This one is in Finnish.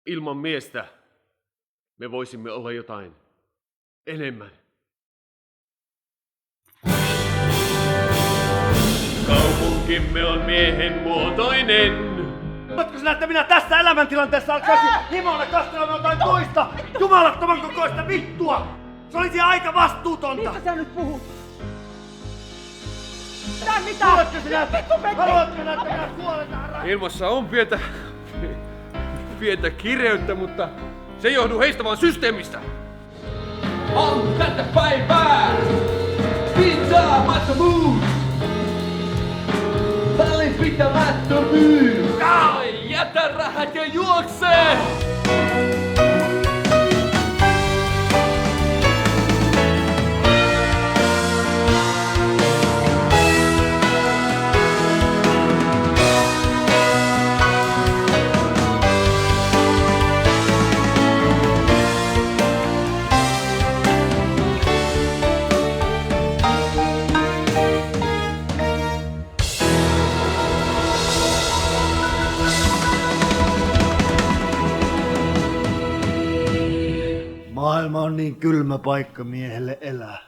ilman miestä me voisimme olla jotain enemmän. Kaupunkimme on miehen muotoinen. Oletko sinä, että minä tässä elämäntilanteessa alkaisin himoilla kastelemaan jotain toista jumalattoman kokoista vittua? Se olisi aika vastuutonta! Mistä sä nyt puhut? Mitä? Haluatko sinä, että minä kuolen tähän rakkaan? Ilmassa on pientä kireyttä, mutta se ei johdu heistä vaan systeemistä. On tätä päivää! Pitämättömyys! Välinpitämättömyys! Jätä rahat ja juokse! Maailma on niin kylmä paikka miehelle elää.